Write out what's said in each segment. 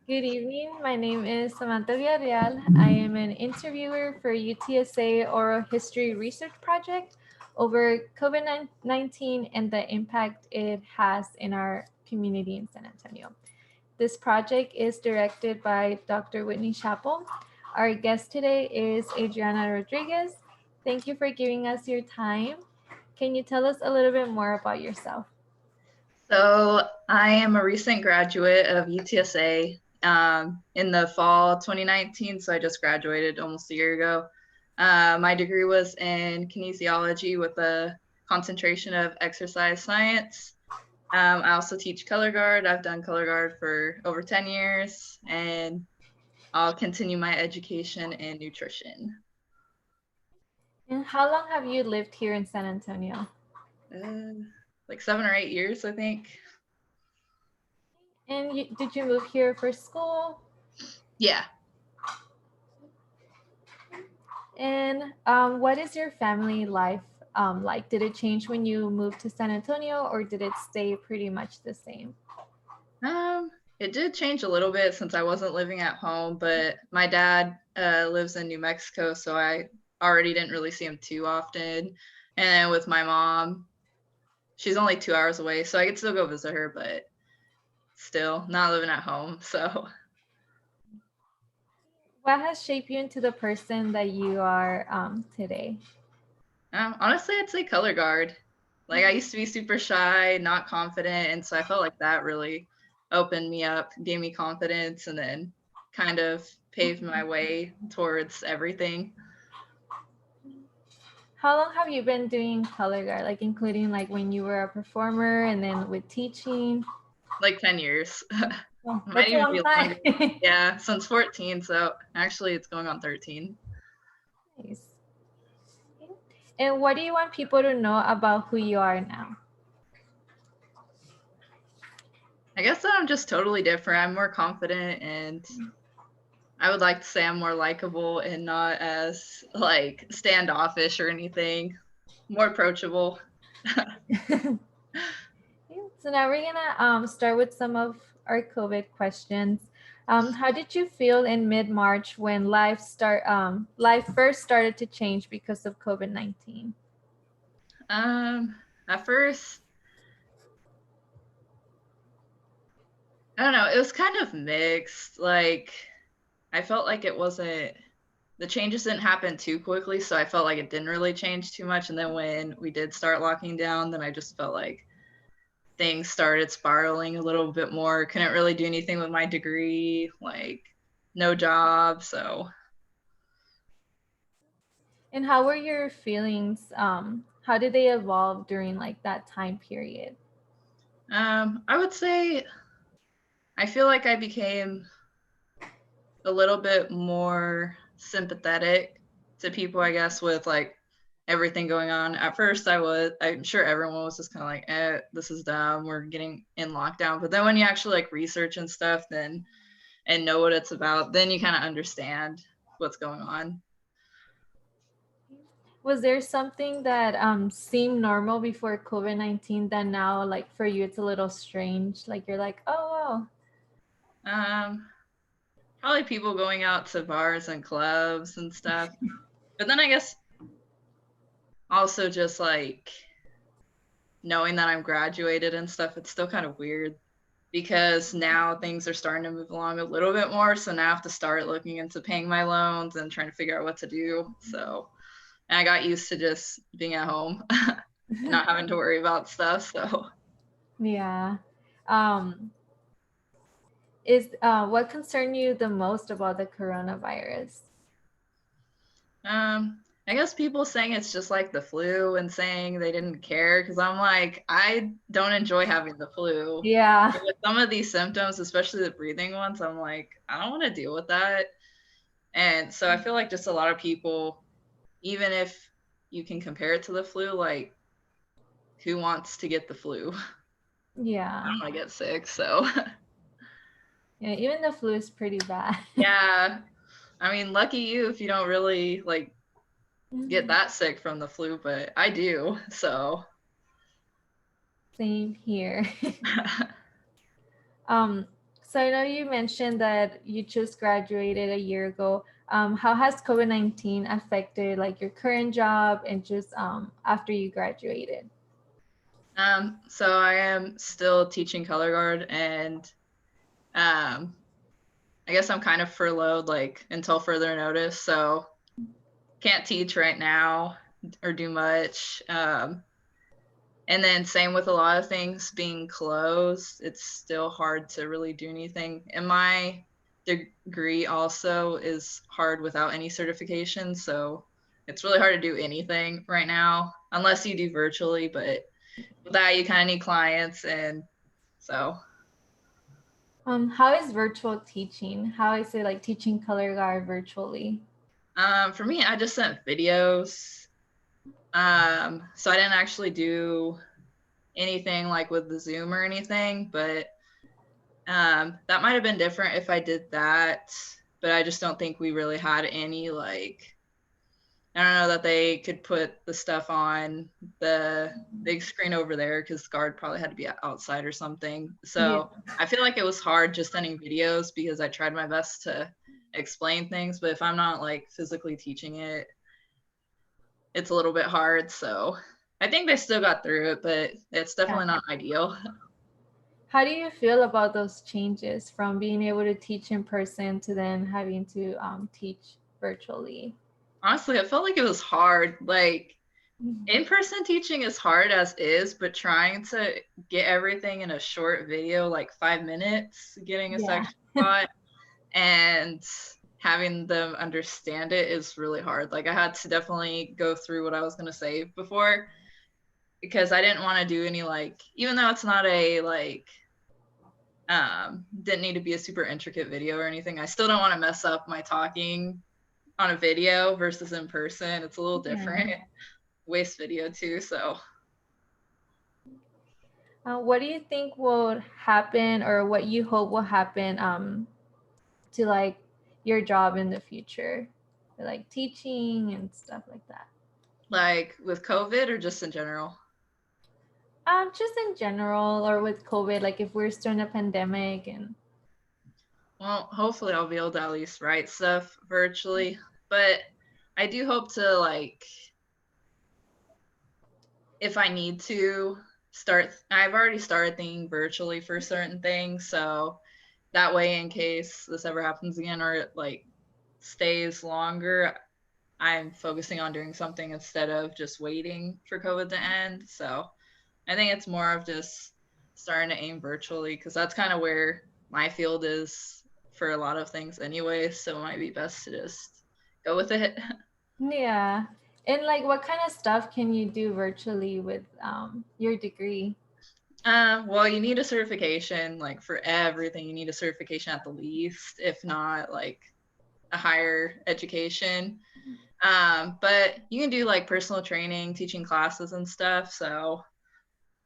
Good evening. My name is Samantha Villarreal. I am an interviewer for UTSA Oral History Research Project over COVID 19 and the impact it has in our community in San Antonio. This project is directed by Dr. Whitney Chappell. Our guest today is Adriana Rodriguez. Thank you for giving us your time. Can you tell us a little bit more about yourself? So I am a recent graduate of UTSA in the fall 2019. So I just graduated almost a year ago. My degree was in kinesiology with a concentration of exercise science. I also teach color guard. I've done color guard for over 10 years, and I'll continue my education in nutrition. And how long have you lived here in San Antonio? Uh, like 7 or 8 years, I think. And did you move here for school? Yeah. And what is your family life like? Did it change when you moved to San Antonio, or did it stay pretty much the same? It did change a little bit since I wasn't living at home, but my dad lives in New Mexico, so I already didn't really see him too often. And then with my mom, she's only 2 hours away, so I could still go visit her, but still not living at home. So What has shaped you into the person that you are today? honestly, I'd say color guard. Like I used to be super shy, not confident, and so I felt like that really opened me up, gave me confidence, and then kind of paved my way towards everything. How long have you been doing color guard, like including like when you were a performer and then with teaching? Like 10 years. Oh, Might that's a even long be time. longer. Yeah, since 14, so actually it's going on 13. Nice. And what do you want people to know about who you are now? I guess that I'm just totally different. I'm more confident, and I would like to say I'm more likable and not as like standoffish or anything. More approachable. So now we're gonna start with some of our COVID questions. How did you feel in mid-March when life first started to change because of COVID-19? Um, at first, I don't know, it was kind of mixed. Like I felt like it wasn't the changes didn't happen too quickly, so I felt like it didn't really change too much. And then when we did start locking down, then I just felt like things started spiraling a little bit more. Couldn't really do anything with my degree, like no job. So And how were your feelings? How did they evolve during like that time period? I would say I feel like I became a little bit more sympathetic to people, I guess, with like everything going on. At first I'm sure everyone was just kind of like, this is dumb, we're getting in lockdown. But then when you actually like research and stuff, then and know what it's about, then you kind of understand what's going on. Was there something that seemed normal before COVID-19 that now, like for you, it's a little strange? Like you're like, oh, Um, Probably people going out to bars and clubs and stuff. But then I guess also just like knowing that I'm graduated and stuff, it's still kind of weird because now things are starting to move along a little bit more. So now I have to start looking into paying my loans and trying to figure out what to do. So, and I got used to just being at home, oh. not having to worry about stuff. So, Yeah. Um, is what concerned you the most about the coronavirus? I guess people saying it's just like the flu and saying they didn't care because I'm like, I don't enjoy having the flu. Yeah. With some of these symptoms, especially the breathing ones, I'm like, I don't want to deal with that. And so I feel like just a lot of people, even if you can compare it to the flu, like who wants to get the flu? I Yeah. don't want to get sick. So Yeah, even the flu is pretty bad. yeah, I mean, lucky you if you don't really like get Mhm. that sick from the flu, but I do. So Same here. um, So I know you mentioned that you just graduated a year ago. How has COVID-19 affected like your current job and just after you graduated? So I am still teaching color guard, and um, I guess I'm kind of furloughed like until further notice. So can't teach right now or do much. And then same with a lot of things being closed, it's still hard to really do anything. And my degree also is hard without any certification, so it's really hard to do anything right now unless you do virtually, but with that you kind of need clients, and so How is virtual teaching? How is it like teaching color guard virtually? for me I just sent videos. So I didn't actually do anything like with the Zoom or anything, but that might have been different if I did that, but I just don't think we really had any like, I don't know that they could put the stuff on the big screen over there because guard probably had to be outside or something. Yeah. So I feel like it was hard just sending videos because I tried my best to explain things, but if I'm not like physically teaching it, it's a little bit hard. So I think they still got through it, but it's Yeah. definitely not ideal. How do you feel about those changes from being able to teach in person to then having to teach virtually? Honestly, I felt like it was hard. Like, in-person teaching is hard as is, but trying to get everything in a short video, like 5 minutes, getting a Yeah. section spot and having them understand it is really hard. Like I had to definitely go through what I was going to say before because I didn't want to do any like, even though it's not a like didn't need to be a super intricate video or anything, I still don't want to mess up my talking on a video versus in person. It's a little different. Yeah. Waste video too, so What do you think will happen or what you hope will happen to like your job in the future? Like teaching and stuff like that. like with COVID or just in general? Just in general or with COVID, like if we're still in a pandemic and Well, hopefully I'll be able to at least write stuff virtually, but I do hope to like if I need to start, I've already started thinking virtually for certain things, so that way in case this ever happens again or it like stays longer, I'm focusing on doing something instead of just waiting for COVID to end. So I think it's more of just starting to aim virtually because that's kind of where my field is for a lot of things anyway. So it might be best to just go with it. yeah. And like what kind of stuff can you do virtually with your degree? Well, you need a certification, like for everything, you need a certification at the least, if not like a higher education. But you can do like personal training, teaching classes and stuff. So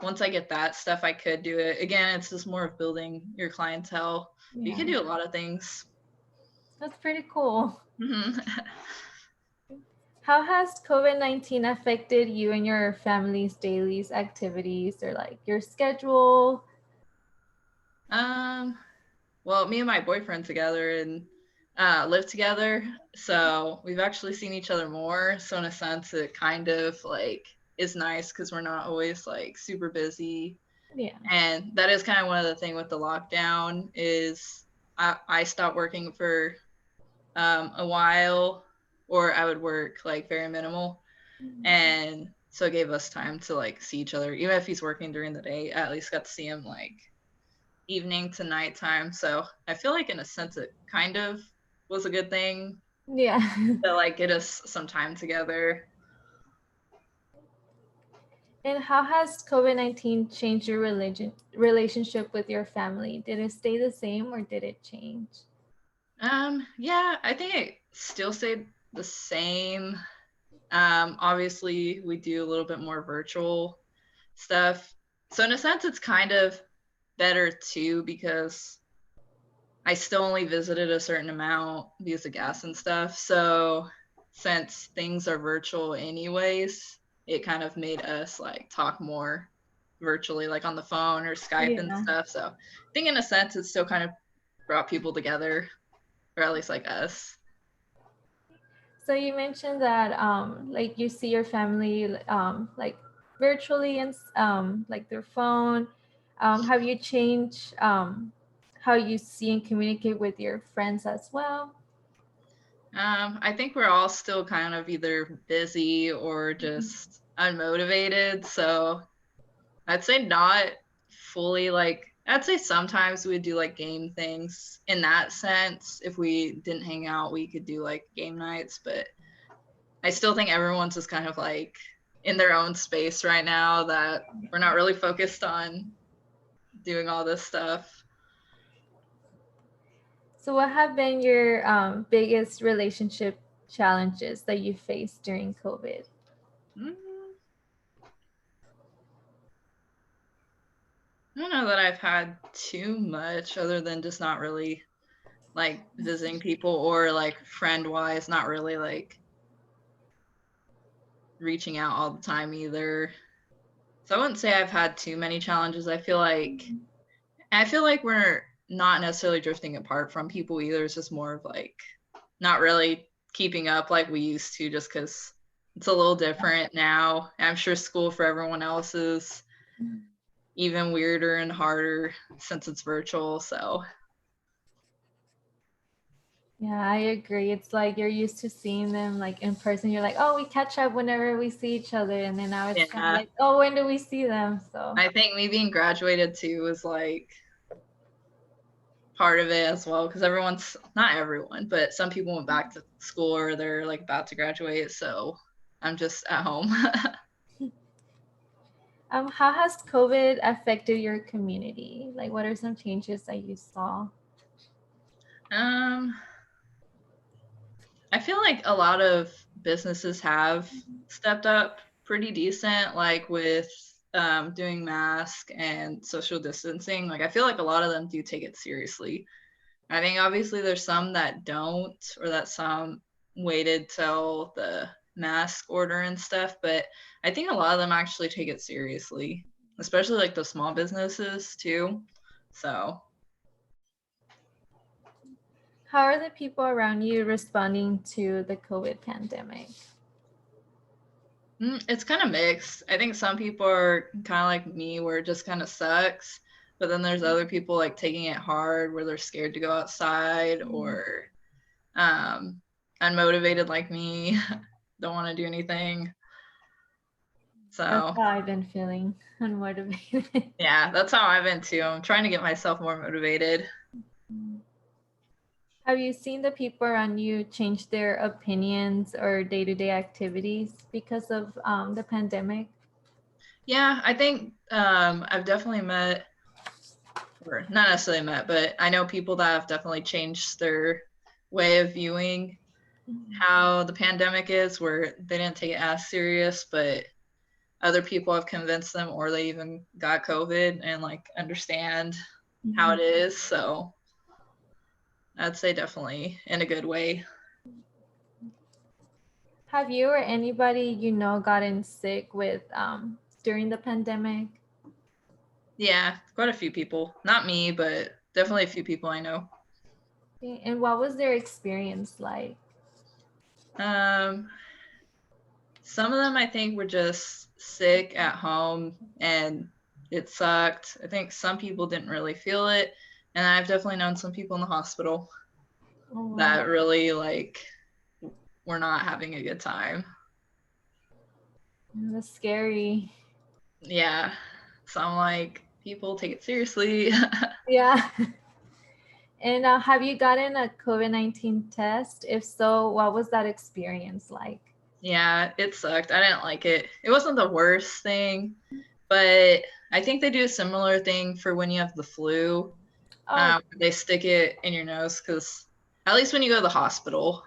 once I get that stuff, I could do it. Again, it's just more of building your clientele. You Yeah. can do a lot of things. That's pretty cool. Mhm. How has COVID-19 affected you and your family's daily activities or like your schedule? um, well, me and my boyfriend together and live together, so we've actually seen each other more. So in a sense, it kind of like is nice because we're not always like super busy. Yeah. And that is kind of one of the thing with the lockdown is I stopped working for a while, or I would work like very minimal, and so it gave us time to like see each other. Even if he's working during the day, I at least got to see him like evening to nighttime. So I feel like in a sense it kind of was a good thing Yeah. to like get us some time together. And how has COVID-19 changed your relationship with your family? Did it stay the same or did it change? Yeah, I think it still stayed the same. Obviously we do a little bit more virtual stuff. So in a sense it's kind of better too because I still only visited a certain amount because of gas and stuff. So since things are virtual anyways, it kind of made us like talk more virtually, like on the phone or Skype and Yeah. stuff. So I think in a sense it's still kind of brought people together, or at least like us. So you mentioned that like you see your family like virtually and like their phone. Have you changed how you see and communicate with your friends as well? I think we're all still kind of either busy or just unmotivated. So I'd say not fully like, I'd say sometimes we do like game things in that sense. If we didn't hang out, we could do like game nights, but I still think everyone's just kind of like in their own space right now that we're not really focused on doing all this stuff. So what have been your biggest relationship challenges that you faced during COVID? Mm, I don't know that I've had too much other than just not really like visiting people or like friend wise, not really like reaching out all the time either. So I wouldn't say I've had too many challenges. I feel like we're not necessarily drifting apart from people either. It's just more of like not really keeping up like we used to just because it's a little different now. I'm sure school for everyone else is even weirder and harder since it's virtual. So Yeah, I agree. It's like you're used to seeing them like in person. You're like, oh, we catch up whenever we see each other. And then now it's kind of yeah, like, oh, when do we see them? So, I think me being graduated too was like part of it as well because everyone's not everyone, but some people went back to school or they're like about to graduate. So I'm just at home. how has COVID affected your community? Like, what are some changes that you saw? um, I feel like a lot of businesses have stepped up pretty decent, like with doing mask and social distancing. Like I feel like a lot of them do take it seriously. I think obviously there's some that don't, or that some waited till the mask order and stuff, but I think a lot of them actually take it seriously, especially like the small businesses too. So How are the people around you responding to the COVID pandemic? it's kind of mixed. I think some people are kind of like me, where it just kind of sucks, but then there's other people like taking it hard, where they're scared to go outside or um, unmotivated like me, don't want to do anything. That's So how I've been feeling, unmotivated. yeah, that's how I've been too. I'm trying to get myself more motivated. Have you seen the people around you change their opinions or day-to-day activities because of the pandemic? Yeah, I think I've definitely met, or not necessarily met, but I know people that have definitely changed their way of viewing how the pandemic is, where they didn't take it as serious, but other people have convinced them, or they even got COVID and like understand how it is. So I'd say definitely in a good way. Have you or anybody you know gotten sick with during the pandemic? Yeah, quite a few people. Not me, but definitely a few people I know. Okay, and what was their experience like? Um, some of them I think were just sick at home and it sucked. I think some people didn't really feel it. And I've definitely known some people in the hospital Oh, wow. that really like were not having a good time. That's scary. Yeah. So I'm like, people take it seriously. Yeah. And have you gotten a COVID-19 test? If so, what was that experience like? Yeah, it sucked. I didn't like it. It wasn't the worst thing, but I think they do a similar thing for when you have the flu. Oh, They stick it in your nose because, at least when you go to the hospital,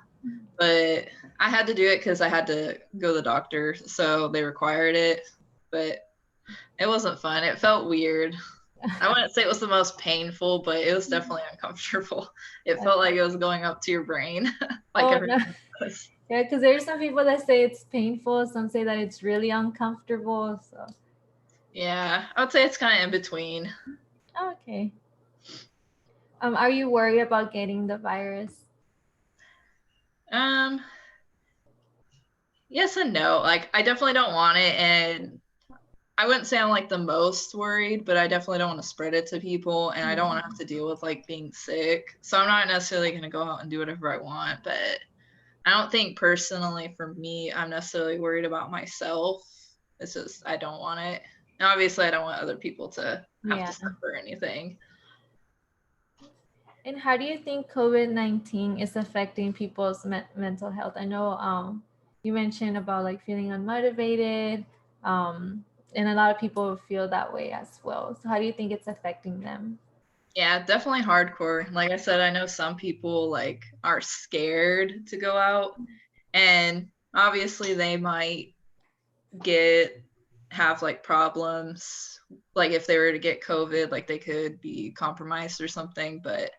but I had to do it because I had to go to the doctor, so they required it. But it wasn't fun. It felt weird. I wouldn't say it was the most painful, but it was definitely uncomfortable. It felt like it was going up to your brain, like oh no. everything was. Yeah, because there's some people that say it's painful, some say that it's really uncomfortable. So, Yeah, I would say it's kind of in between. okay. Are you worried about getting the virus? Um, yes and no. Like, I definitely don't want it, and I wouldn't say I'm like the most worried, but I definitely don't want to spread it to people, and I don't want to have to deal with like being sick. So I'm not necessarily going to go out and do whatever I want, but I don't think personally for me, I'm necessarily worried about myself. It's just I don't want it. And obviously, I don't want other people to have to Yeah. suffer or anything. And how do you think COVID-19 is affecting people's mental health? I know you mentioned about like feeling unmotivated, um, and a lot of people feel that way as well. So how do you think it's affecting them? Yeah, definitely hardcore. Like I said, I know some people like are scared to go out, and obviously they might have like problems. Like if they were to get COVID, like they could be compromised or something. But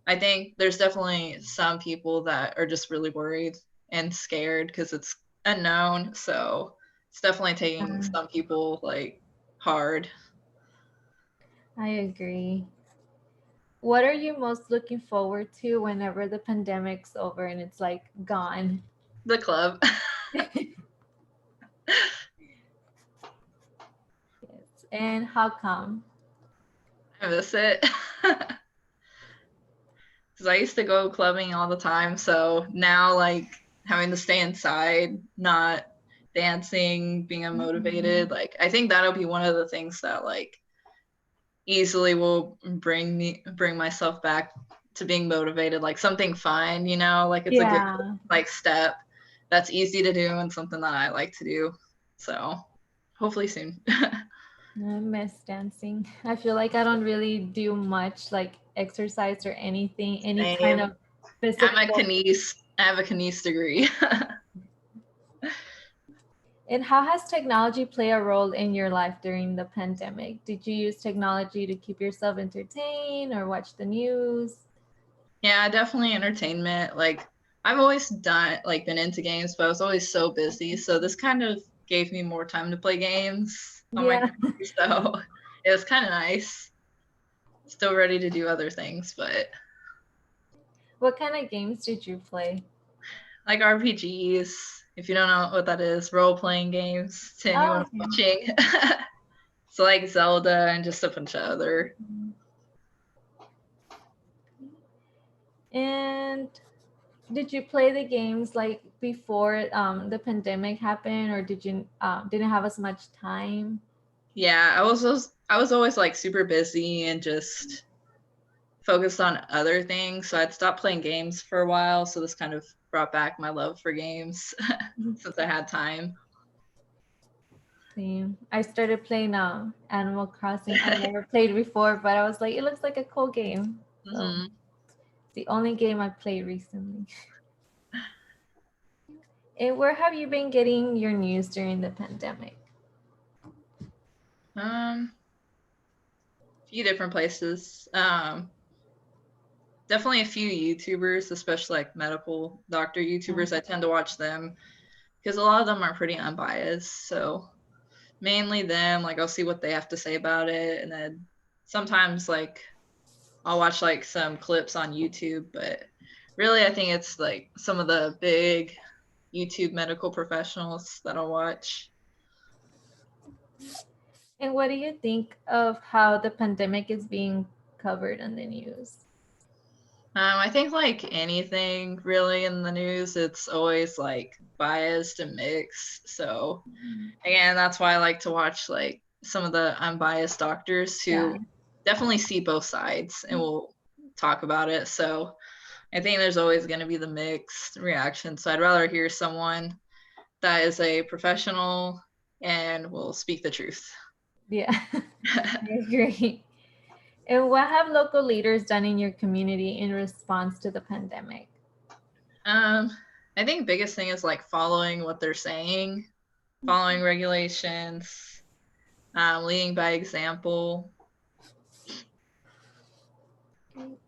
I think there's definitely some people that are just really worried and scared because it's unknown. So it's definitely taking Uh, some people like hard. I agree. What are you most looking forward to whenever the pandemic's over and it's like gone? The club. Yes. And how come? I miss it. Because I used to go clubbing all the time. So now, like, having to stay inside, not dancing, being unmotivated, like, I think that'll be one of the things that, like, easily will bring myself back to being motivated, like something fun, like it's a good, Yeah, like, step that's easy to do and something that I like to do. So hopefully soon. I miss dancing. I feel like I don't really do much like exercise or anything, any kind Same. of physical. I have a kines degree. And how has technology play a role in your life during the pandemic? Did you use technology to keep yourself entertained or watch the news? Yeah, definitely entertainment. Like I've always been into games, but I was always so busy. So this kind of gave me more time to play games on my Yeah. computer. So it was kind of nice. Still ready to do other things, but What kind of games did you play? like RPGs, if you don't know what that is, role playing games to Oh, anyone okay. watching. So like Zelda and just a bunch of other. And did you play the games like before the pandemic happened, or did you didn't have as much time? Yeah, I was always like super busy and just focused on other things. So I'd stopped playing games for a while. So this kind of brought back my love for games since I had time. Same. I started playing Animal Crossing. I never played before, but I was like, it looks like a cool game. So Hmm. it's the only game I played recently. And where have you been getting your news during the pandemic? A few different places. Definitely a few YouTubers, especially like medical doctor Yeah. YouTubers. I tend to watch them because a lot of them are pretty unbiased. So mainly them, like I'll see what they have to say about it. And then sometimes like I'll watch like some clips on YouTube, but really I think it's like some of the big YouTube medical professionals that I'll watch. And what do you think of how the pandemic is being covered on the news? I think like anything really in the news, it's always like biased and mixed. So again, that's why I like to watch like some of the unbiased doctors Yeah. who definitely see both sides and will talk about it. So I think there's always going to be the mixed reaction. So I'd rather hear someone that is a professional and will speak the truth. Yeah, I agree. And what have local leaders done in your community in response to the pandemic? um, I think biggest thing is like following what they're saying, following regulations, leading by example.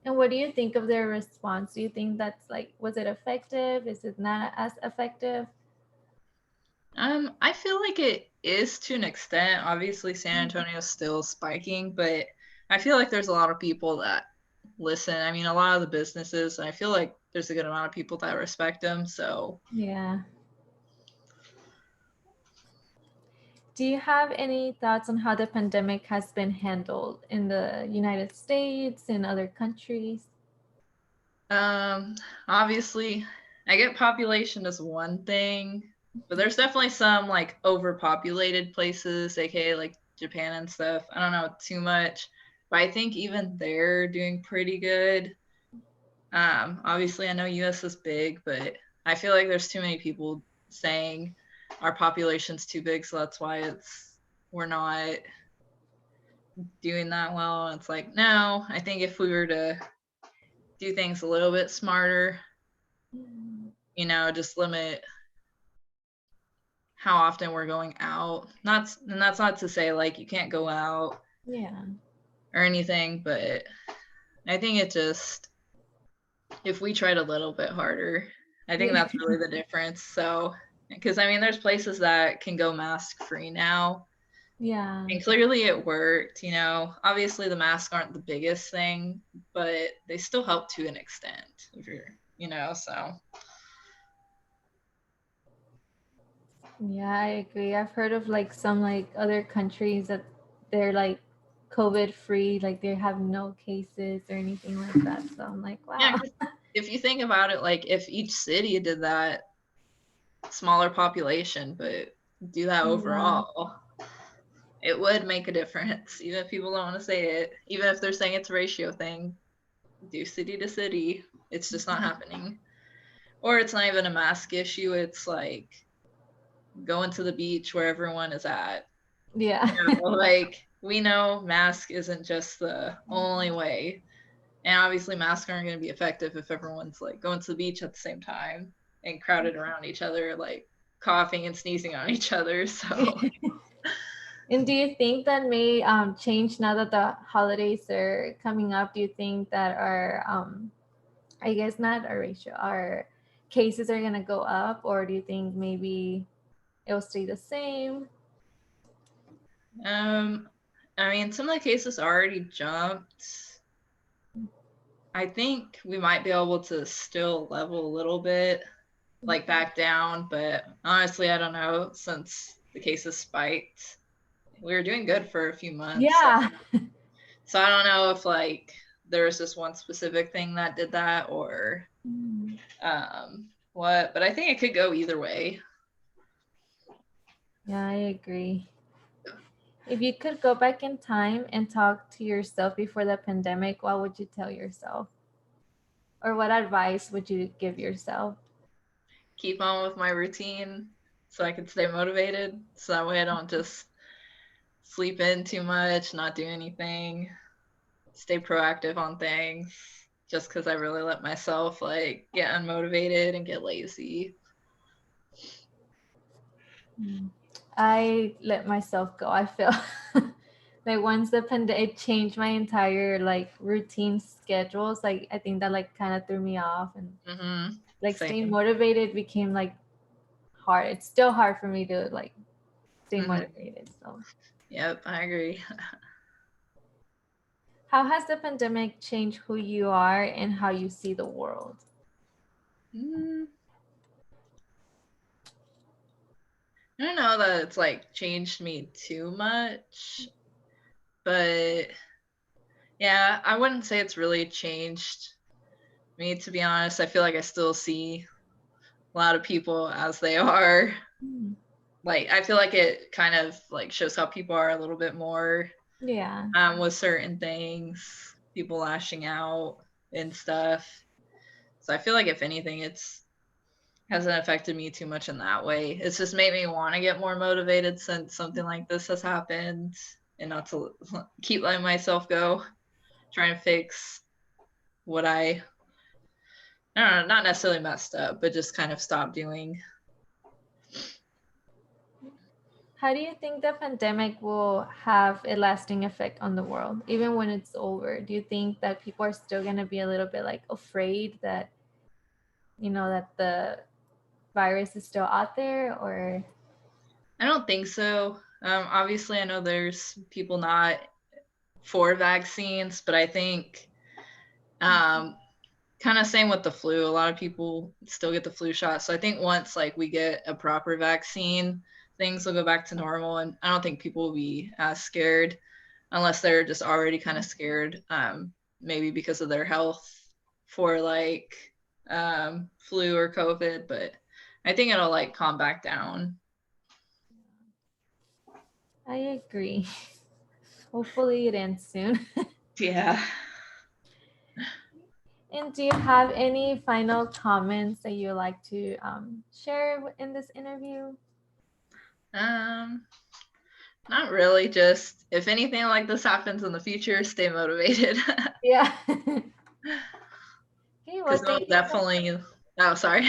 And what do you think of their response? Do you think that's like, was it effective? Is it not as effective? I feel like it is to an extent. Obviously, San Antonio is still spiking, but I feel like there's a lot of people that listen. I mean, a lot of the businesses, I feel like there's a good amount of people that respect them. So, Yeah. Do you have any thoughts on how the pandemic has been handled in the United States and other countries? obviously, I get population is one thing, but there's definitely some like overpopulated places, aka like Japan and stuff. I don't know too much, but I think even they're doing pretty good. Obviously, I know US is big, but I feel like there's too many people saying our population's too big, so that's why we're not doing that well. It's like, no, I think if we were to do things a little bit smarter, just limit how often we're going out. And that's not to say like you can't go out Yeah. or anything, but I think it just if we tried a little bit harder, I think that's really the difference. So, because I mean, there's places that can go mask free now, Yeah. and clearly it worked. Obviously the masks aren't the biggest thing, but they still help to an extent. If you're, so. Yeah, I agree. I've heard of like some like other countries that they're like COVID free, like they have no cases or anything like that. So I'm like, Yeah, wow. 'cause if you think about it, like if each city did that, smaller population, but do that Yeah. overall, it would make a difference. Even if people don't want to say it, even if they're saying it's a ratio thing, do city to city, it's just not happening. Or it's not even a mask issue, it's like going to the beach where everyone is at. Yeah. Like we know mask isn't just the only way. And obviously masks aren't going to be effective if everyone's like going to the beach at the same time and crowded around each other, like coughing and sneezing on each other. So And do you think that may change now that the holidays are coming up? Do you think that our, I guess not our ratio, our cases are gonna go up, or do you think maybe it will stay the same? I mean, some of the cases already jumped. I think we might be able to still level a little bit, like back down, but honestly, I don't know. Since the cases spiked, we were doing good for a few months. Yeah. So I don't know if like there was just one specific thing that did that or what, but I think it could go either way. Yeah, I agree. If you could go back in time and talk to yourself before the pandemic, what would you tell yourself? Or what advice would you give yourself? Keep on with my routine so I can stay motivated. So that way I don't just sleep in too much, not do anything, stay proactive on things just because I really let myself like get unmotivated and get lazy. I let myself go. I feel like once the pandemic, it changed my entire like routine schedules. Like I think that like kind of threw me off, and like staying Same. motivated became like hard. It's still hard for me to like stay motivated. So Yep, I agree. how has the pandemic changed who you are and how you see the world? I don't know that it's like changed me too much, but yeah, I wouldn't say it's really changed me, to be honest. I feel like I still see a lot of people as they are. Like, I feel like it kind of like shows how people are a little bit more Yeah. with certain things, people lashing out and stuff. So I feel like if anything, it's hasn't affected me too much in that way. It's just made me want to get more motivated since something like this has happened and not to keep letting myself go, trying to fix what I don't know, not necessarily messed up, but just kind of stopped doing. How do you think the pandemic will have a lasting effect on the world, even when it's over? Do you think that people are still going to be a little bit like afraid that, that the virus is still out there, or? I don't think so. Obviously, I know there's people not for vaccines, but I think Kind of same with the flu. A lot of people still get the flu shot. So I think once like we get a proper vaccine, things will go back to normal, and I don't think people will be as scared unless they're just already kind of scared, maybe because of their health for like flu or COVID. But I think it'll like calm back down. I agree. Hopefully it ends soon. Yeah. And do you have any final comments that you would like to share in this interview? Not really. Just if anything like this happens in the future, stay motivated. Yeah. Okay, well, Because thank it'll you. definitely. Oh, sorry.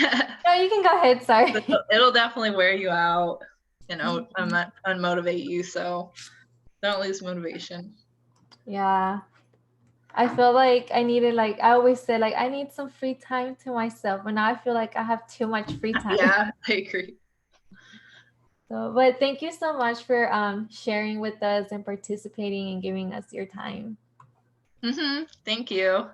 No, you can go ahead. Sorry. It'll definitely wear you out, unmotivate you. So don't lose motivation. Yeah. I feel like I needed, like, I always say, like, I need some free time to myself, but now I feel like I have too much free time. Yeah, I agree. So, but thank you so much for sharing with us and participating and giving us your time. Thank you.